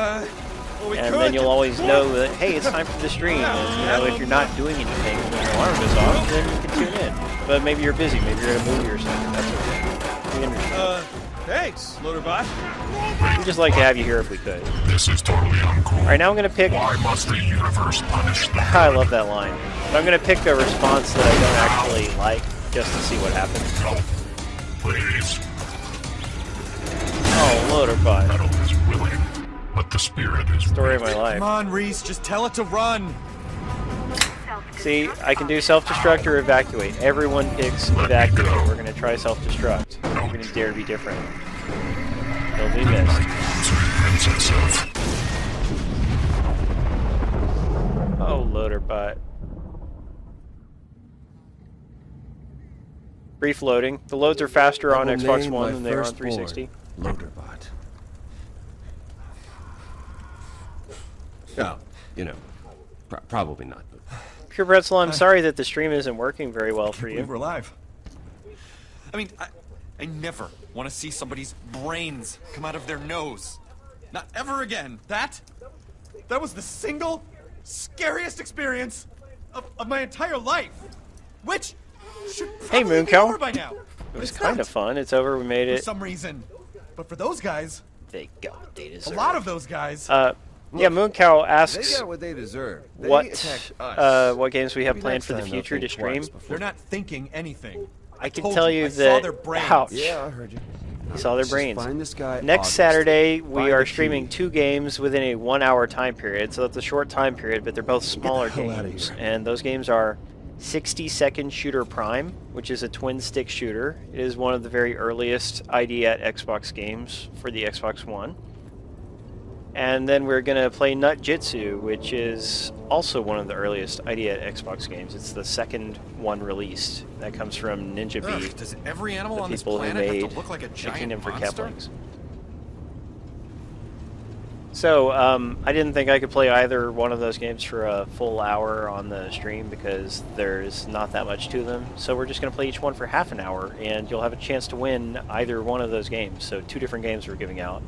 And then you'll always know that, hey, it's time for the stream. And, you know, if you're not doing anything when your alarm goes off, then you can tune in. But maybe you're busy, maybe you're in a movie or something. That's okay. We understand. Thanks, Loaderbot. We'd just like to have you here if we could. This is totally uncool. Alright, now I'm going to pick... Why must the universe punish the I love that line. But I'm going to pick a response that I don't actually like, just to see what happens. No. Please. Oh, Loaderbot. Metal is willing, but the spirit is Story of my life. Come on, Reese, just tell it to run. See, I can do self-destruct or evacuate. Everyone picks evacuate. We're going to try self-destruct. We're going to dare to be different. They'll be missed. Oh, Loaderbot. Brief loading. The loads are faster on Xbox One than they are on 360. Loaderbot. Oh, you know, probably not. But... Pure Pretzel, I'm sorry that the stream isn't working very well for you. We're alive. I mean, I never want to see somebody's brains come out of their nose. Not ever again. That was the single scariest experience of my entire life. Which should probably be over by now. It was kind of fun. It's over. We made it. For some reason. But for those guys, they got what they deserve. A lot of those guys. Yeah, Mooncow asks they got what they deserve. They what games we have planned for the future to stream. They're not thinking anything. I can tell you that. Ouch. Yeah, I heard you. You saw their brains. Find this guy Next Saturday, we are streaming 2 games within a 1-hour time period, so that's a short time period, but they're both smaller games. And those games are 60-Second Shooter Prime, which is a twin-stick shooter. It is one of the very earliest ID at Xbox games for the Xbox One. And then we're going to play Nut Jitsu, which is also one of the earliest ID at Xbox games. It's the second one released. That comes from Ninja Bee, does every animal on the this people who planet made have to look like a the giant Kingdom for monster? Caplings. So, I didn't think I could play either one of those games for a full hour on the stream because there's not that much to them. So we're just going to play each one for half an hour, and you'll have a chance to win either one of those games. So 2 different games we're giving out.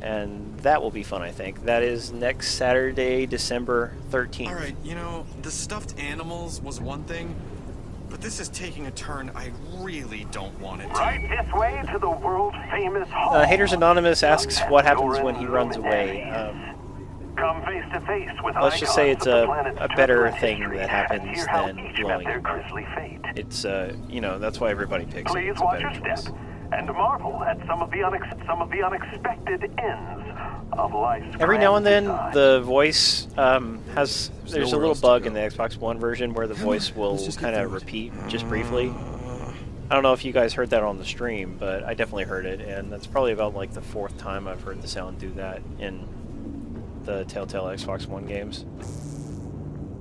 And that will be fun, I think. That is next Saturday, December 13th. Alright, you know, the stuffed animals was one thing, but this is taking a turn I really don't want it to. Right this way to the world-famous hall. Haters Anonymous asks what happens when he runs away. Come face to face with let's just say it's a better thing that happens than blowing up. It's, you know, that's why everybody picks it. It's a better choice. And marvel at some of the unexpected ends of life's Every now and then, grand the voice there's a little bug in the Xbox One version where the voice will kind of repeat just briefly. I don't know if you guys heard that on the stream, but I definitely heard it, and that's probably about like the 4th time I've heard the sound do that in the Telltale Xbox One games.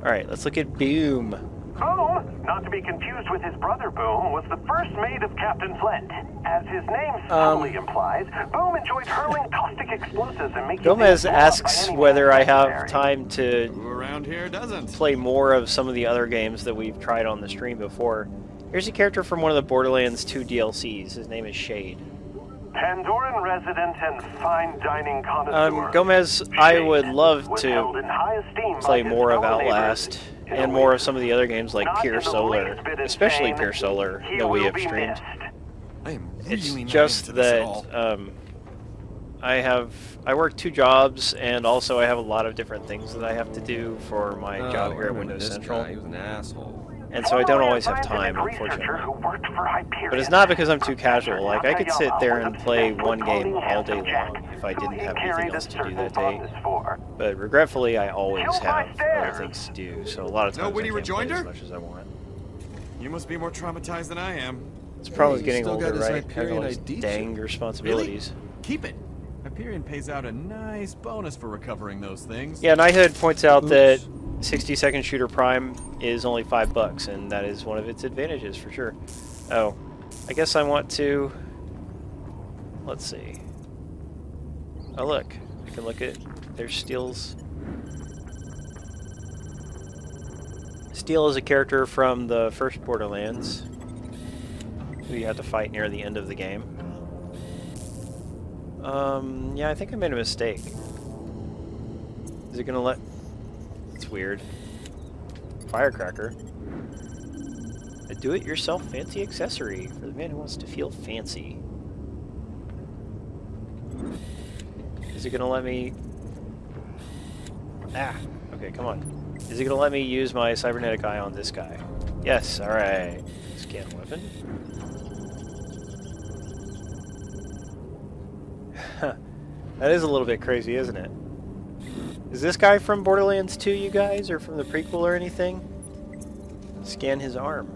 Alright, let's look at Boom. Boom, not to be confused with his brother Boom, was the first mate of Captain Flint. As his name subtly implies, Boom enjoyed hurling caustic explosives and making Gomez asks whether I have time to Who around here doesn't? play more of some of the other games that we've tried on the stream before. Here's a character from one of the Borderlands 2 DLCs. His name is Shade. Pandoran resident and fine dining connoisseur. Gomez, I would love to play more of Outlast and more of some of the other games like Pure Solar, especially Pure Solar that we have streamed. I am It's really not just into this at that all. I work 2 jobs, and also I have a lot of different things that I have to do for my Oh, job I here at remember Windows this Central. guy. He was an asshole. And so I don't always have Formerly a time, scientific researcher unfortunately. who worked for Hyperion. But it's not because I'm too casual. Like, I I'll could tell sit you there all and about play the one game Tony all day Handsome Jack, long if I who didn't he have carried anything else a to do certain that day. fondness for. But regretfully, I always Shoot my have other stairs. things to do, so a lot of No times witty I can't play as rejoinder? much as I want. You must be more traumatized than I am. It's the problem with Hey, getting you still got older, his right? Having all Hyperion these ID dang chip. responsibilities. Keep it. Hyperion pays out a nice bonus for recovering those things. Yeah, Knighthood points out that 60-second shooter prime is only $5, and that is one of its advantages for sure. Oh, I guess I want to. Let's see. Oh, look. I can look at their Steel's. Steel is a character from the first Borderlands who you had to fight near the end of the game. Yeah, I think I made a mistake. Is it gonna let... It's weird. Firecracker. A do-it-yourself fancy accessory for the man who wants to feel fancy. Is it gonna let me... Ah, okay, come on. Is it gonna let me use my cybernetic eye on this guy? Yes, alright. Scan weapon. That is a little bit crazy, isn't it? Is this guy from Borderlands 2, you guys, or from the prequel or anything? Scan his arm.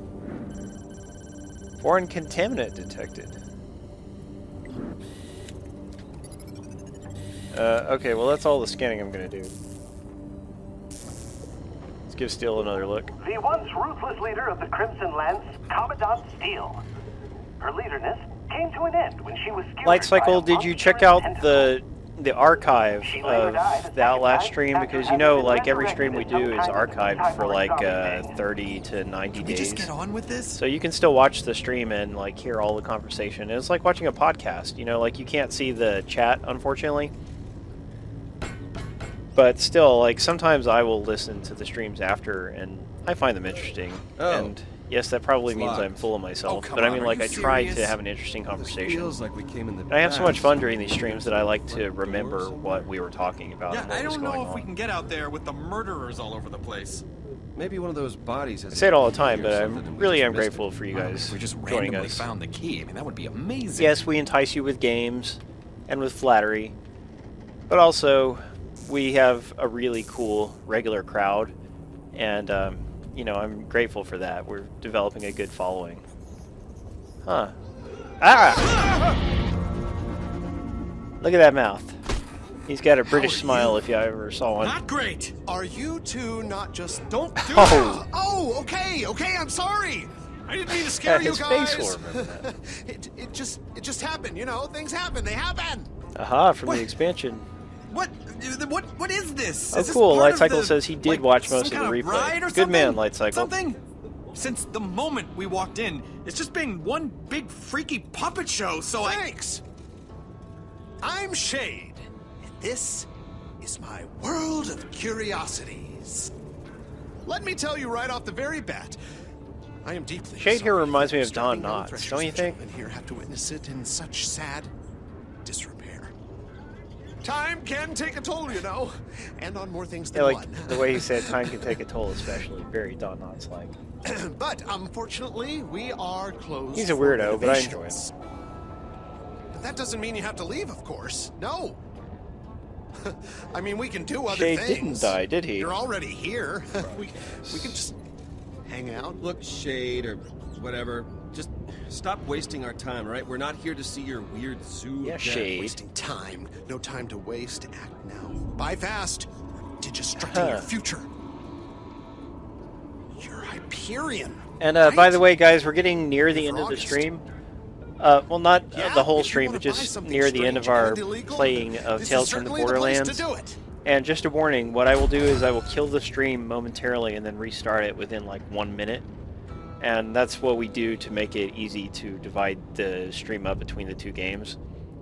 Foreign contaminant detected. Okay, well that's all the scanning I'm gonna do. Let's give Steel another look. The once ruthless leader of the Crimson Lance, Commandant Steele. Her leaderness came to an end when she was skewered Light by Cycle, a did you check out monstrous the archive of that last stream? Because you know, like every stream we do is archived for like 30 to 90 Can we just days. get on with this? So you can still watch the stream and like hear all the conversation. It's like watching a podcast, you know, like you can't see the chat, unfortunately. But still, like sometimes I will listen to the streams after and I find them interesting. Oh. And yes, that probably It's means locked. I'm full of myself, Oh, come but I on, mean, are like you I try to serious? have an interesting This conversation. feels like we came in the And I have so much past. fun during these streams that I like to remember what we were talking about Yeah, and what I was don't going know if on. we can get out there with the murderers all over the place. Maybe one of those bodies I has say it all the a time, key or but something I'm and we really just am missed it. grateful for you guys If we just joining randomly us. found the key, I mean, that would be amazing. Yes, we entice you with games and with flattery, but also we have a really cool regular crowd, and you know, I'm grateful for that. We're developing a good following. Huh. Ah! Look at that mouth. He's got a British smile if you ever saw one. Not great. Are you two not just... Don't do Oh. that! Oh, okay, I'm sorry! I didn't mean to scare you His guys! face will remember that. it just happened, you know? Things happen, they happen! Aha, from What? the expansion. What is this? Oh, Is this cool. part Light of Cycle the, says he did like, watch most some of the kind ride replay. or Good something? man, Light Cycle. Something? Since the moment we walked in, it's just been one big freaky puppet show, so Thanks! I'm Shade, and this is my world of curiosities. Let me tell you right off the very bat, I am deeply Shade here sorry reminds me of disturbing Don young Knotts, threshers don't you and think? gentlemen here have to witness it in such sad disrepair. Time can take a toll, you know, and on more things than Yeah, like one. the way he said time can take a toll, especially. Very Don Knotts like. But unfortunately, we are closed. He's a for weirdo, but I enjoy renovations. But that doesn't mean you have to leave, of course. No. I mean, we can do other Shade things. didn't die, did he? You're already here. we can just hang out. Look, Shade, or whatever, just stop wasting our time, all right? We're not here to see your weird zoo. Yeah, of death. Shade. Wasting time. No time to waste. Act now. Buy fast. Digistructing your future. You're Hyperion. And right? by the way, guys, we're getting near the For end of the August. stream. Well, not Yeah, the whole if you stream, wanna but buy just something near the end of strange our and illegal, playing of this is Tales from the certainly the place to Borderlands. do it. And just a warning, what I will do is I will kill the stream momentarily and then restart it within like 1 minute. And that's what we do to make it easy to divide the stream up between the two games.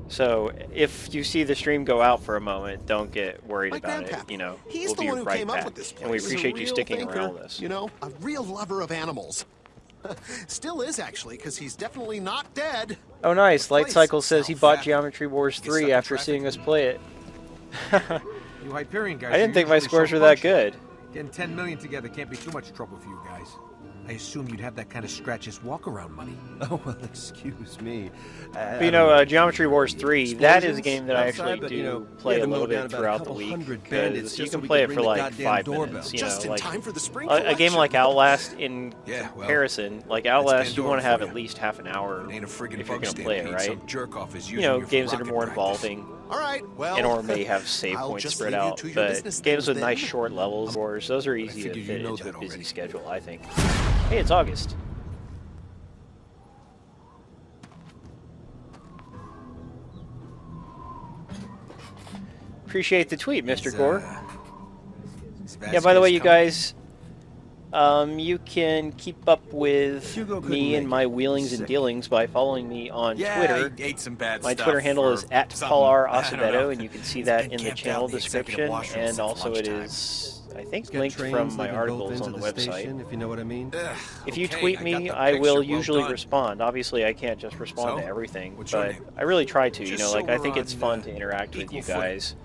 So if you see the stream go out for a moment, don't get worried My about grandpap, it. You know, he's we'll the be one who right came back. up with this place. And we He's a appreciate you real sticking thinker, around with us. You know, a real lover of animals. Still is, actually, because he's definitely not dead. Oh, nice. Light Place Cycle says he bought South Geometry Wars 3 after seeing us play it. You Hyperion guys I didn't are think my usually scores so were that functional. good. Getting 10 million together can't be too much trouble for you guys. I assume you'd have that kind of scratches walk-around money. Oh, well, excuse me. But, you know, Geometry Wars 3, that is a game that I actually outside, but, do you know, play we a had to little mow down bit about a throughout the couple week, hundred bandits because just you so can we play could it for ring the like goddamn 5 doorbell. minutes. You Just know, in like time for the spring a game collection. like Outlast, in Yeah, well, comparison, like Outlast, you want to have for you. at least half an hour It ain't a friggin' if you're bug going to play it, stampede, right? some jerk-off is You using know, you for games that are rocket more practice. involving All right, well, and or may have save I'll points just spread leave you out, to your but business games things with nice then. short levels, those are easy to figure you fit know into a that busy already. schedule, I think. Hey, it's August. Appreciate the tweet, Mr. Gore. Yeah, by the way, you guys, you can keep up with me and my wheelings and dealings by following me on Twitter. he ate some bad My stuff Twitter handle or is at something. Paul R. I don't know. Acevedo, and you can see that in the camped channel out in the executive description, washroom and since also it lunchtime. is, I think, He's got linked trains from my leaving both articles ends on of the the website. station, if you know what I mean. If you Okay, tweet I me, got the I will picture. Well usually done. respond. Obviously, I can't just respond So, to everything, what's your but name? I really try to. You Just know, so like I we're think it's on, fun to interact with you equal footing. guys.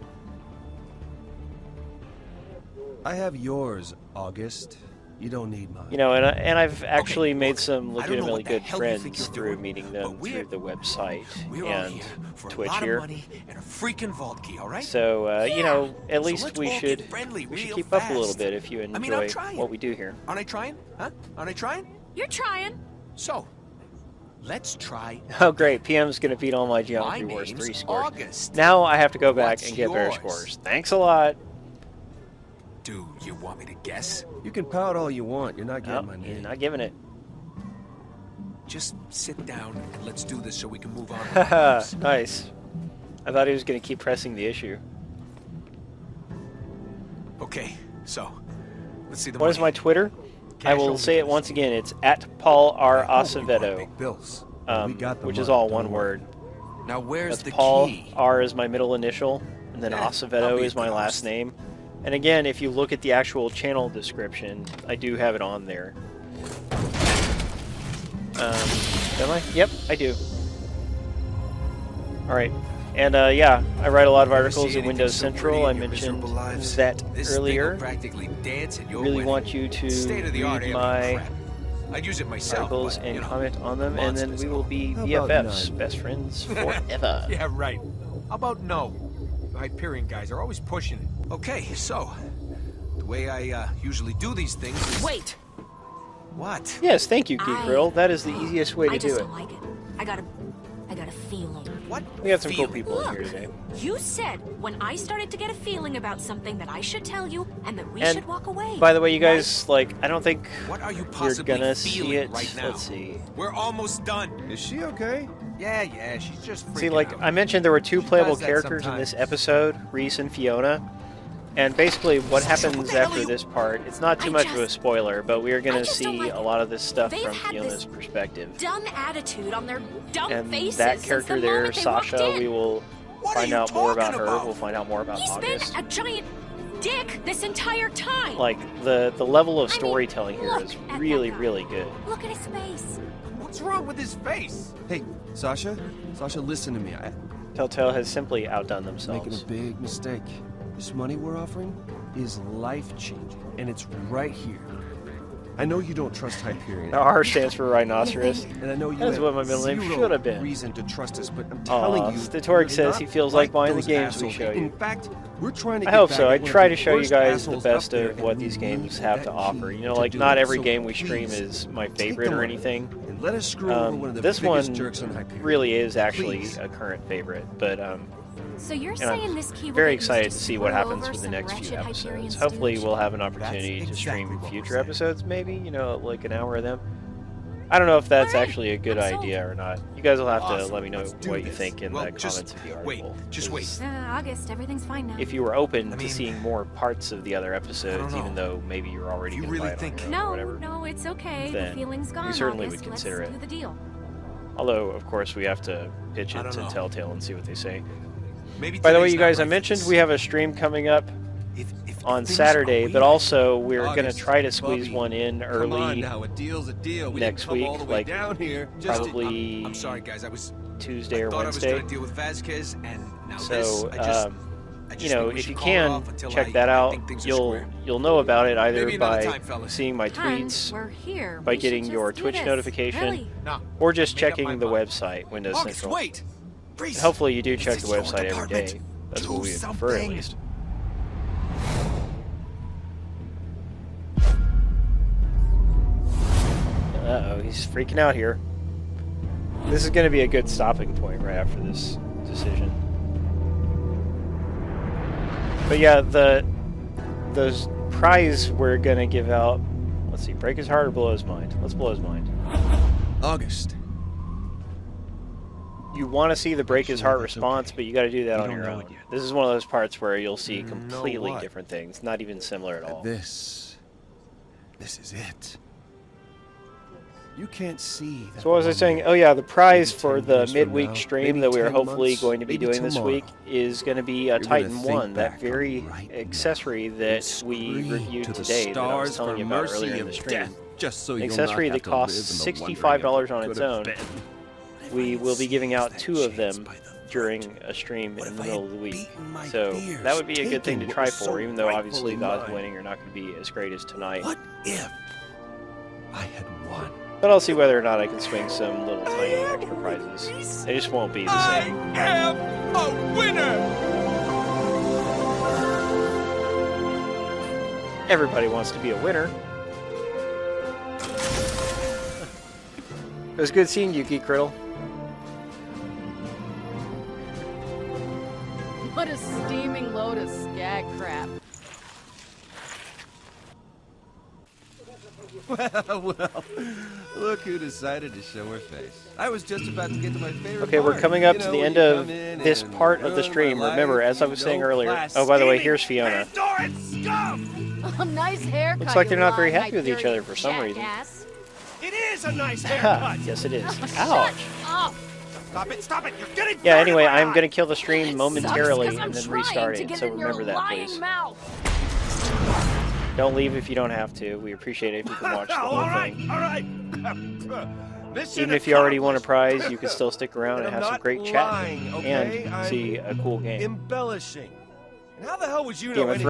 I have yours, August. You don't need mine. You know, and I've actually made look, some I don't know legitimately what the good hell you think friends you're through doing, meeting but them through the website We're all and here for Twitch a lot here. of money and a freaking vault key, all right? So, you know, at So least let's we all should get friendly we should real keep up a little fast. bit if you I mean, enjoy I'm trying. what we do here. Aren't I trying? Huh? Aren't I trying? You're trying. So, let's try. Oh, great! PM's gonna beat all my Geometry Wars 3 scores. Now I have to go back and get better yours? scores. Thanks a lot. Do you want me to guess? You can pout all you want. You're not getting my You're name. not giving it. Just sit down and let's do this so we can move on. to our lives. Nice. I thought he was gonna keep pressing the issue. Okay, so let's see the What is my Twitter? I will say it once again. It's at Paul R. Acevedo, Bills. which is all one word. Now where's That's the Paul. key? R is my middle initial, and then I'll Acevedo be is my the last host. name. And again, if you look at the actual channel description, I do have it on there. Am I? Yep, I do. All right. And yeah, I write a lot of articles at Windows Central. I mentioned that earlier. Really want you to read my I'd use it myself, articles but, and you know, comment on them, and then we will be How about BFFs, none? best friends forever. Yeah, right. How about no? The Hyperion guys are always pushing it. Okay, so the way I usually do these things is... Wait. What? Yes, thank you, Geek Grill. That is the easiest way to I do just it. don't like it. I got a feeling. What? We have some cool feeling? people in Look, here today. you said when I started to get a feeling about something that I should tell you and that we And should walk away. by the way, you guys, like, I don't think What are you you're possibly gonna see feeling it. right now? Let's see. We're almost done. Is she okay? Yeah, she's just freaking See, like, out. I mentioned there were two She playable does that characters in this sometimes. episode, Reese and Fiona. And basically, what happens after this part, it's not too much of a spoiler, but we are going to just don't see like a it. lot of this stuff They've from had Fiona's this perspective. dumb attitude on their dumb And faces that since character the there, moment they walked Sasha, in. we will What are find you out more about talking her. about? We'll find out more about He's August. been a giant dick this entire time. Like, the level of I mean, storytelling here look is at that really, guy. really good. Look at his face. What's wrong with his face? Hey, Sasha? Sasha, listen to me. I'm Telltale has simply outdone making themselves. a big mistake. This money we're offering is life-changing, and it's right here. I know you don't trust Hyperion. R stands for rhinoceros. And I know you That's have what my middle name zero should have been. reason to trust us, but I'm telling you, Statorg we're says not he feels like buying the those games we assholes. show you. In fact, we're trying to I get hope back so. I at one try of to the show you worst guys the assholes best up there, of what and these we games need have that to key offer. You know, to like, do not it. every So game we stream please, is my take favorite the or money anything. And let us screw over one of the This biggest one jerks on Hyperion. really is actually Please. a current favorite, but So you're and saying I'm this key will very get used excited to to see what screw happens over with the some next few wretched Hyperion episodes. Hopefully stooge? we'll have an opportunity to exactly stream what we're future saying. episodes, maybe, you know, like an hour of them. I don't know if that's Alright, actually a good I'm sold. idea or not. You guys will have to Awesome, let me know let's do what you this. think in Well, the just comments of the wait, article. just wait. 'cause August, everything's fine now. If you were open I to mean, seeing more parts of the other episodes, know. even though maybe you're already You going to really buy it think- on your own or No, whatever. no, it's okay. Then The feeling's gone. we certainly August. would consider Let's it. do the deal. Although, of course, we have to pitch I it don't to know. Telltale and see what they say. Maybe By the way, today's you not guys, I right for mentioned this. we have a stream coming up If on Saturday, but also we're going to August, try to squeeze Bubby, one in Come on early now, a deal's a deal. We next didn't come week, all the way like down here. Just probably I'm sorry, guys. I was Tuesday or thought Wednesday. I was going to deal with Vasquez, and now So, this. I just you know, think we if should you call it can, off until check I that out. think things are You'll square. know about it either Maybe another by time, fellas. seeing my Hun, tweets, we're here. by We should getting just your do Twitch this. notification, Really? No, or just made up checking my the mind. website, Windows August, Central. wait! Freeze! Hopefully you do check This the is your website every department. day. That's Do what we would prefer at something. least. Uh-oh, he's freaking out here. This is going to be a good stopping point right after this decision. But yeah, those prize we're going to give out... Let's see, break his heart or blow his mind? Let's blow his mind. August. You want to see the break his heart response, but you got to do that on your own. This is one of those parts where you'll see completely different things, not even similar at all. This is it. You can't see. So what was I saying? Oh yeah, the prize Maybe for 10 the years from midweek now, stream maybe that we are 10 hopefully months, going to be maybe doing this tomorrow. week is going to be a You're gonna Titan think 1, that back very on right accessory now that and we scream reviewed to the today that I was stars telling for you about mercy earlier in of the stream. death, just so An you'll not accessory have that to costs live in the $65 wondering on of its what own. could have been. We will be giving out 2 of them during a stream in the middle of the week. So that would be a good thing to try for, even though obviously the odds of winning are not going to be as great as tonight. What if I had won? But I'll see whether or not I can swing some little tiny extra prizes. They just won't be the same. I am a winner! Everybody wants to be a winner. It was good seeing you, Geek Riddle. What a steaming load of skag crap. Well, look who decided to show her face. I was just about to get to my favorite Okay, we're part. coming up You to know, the when end you of come in this and part of the ruin stream. my Remember, life, as I you was saying know, earlier... class Oh, by the way, scheming here's Fiona. A nice haircut. Looks like they're not very you happy with each lying other for some reason. jackass. It is a nice Ha, haircut. yes, it is. Shut Ouch. up. Stop it! Stop it! You're getting. Yeah, dirt in anyway, my I'm eye. going to kill the stream momentarily Sucks 'cause I'm and then trying restart to it, get so in your remember that, lying please. mouth. Don't leave if you don't have to. We appreciate it if you can watch the all whole right, thing. all right. Mission Even if you already won a accomplished. prize, you can still stick around and I'm have some not great lying, chat okay? and I'm see a cool game. Embellishing. And how the hell would you Game know of anything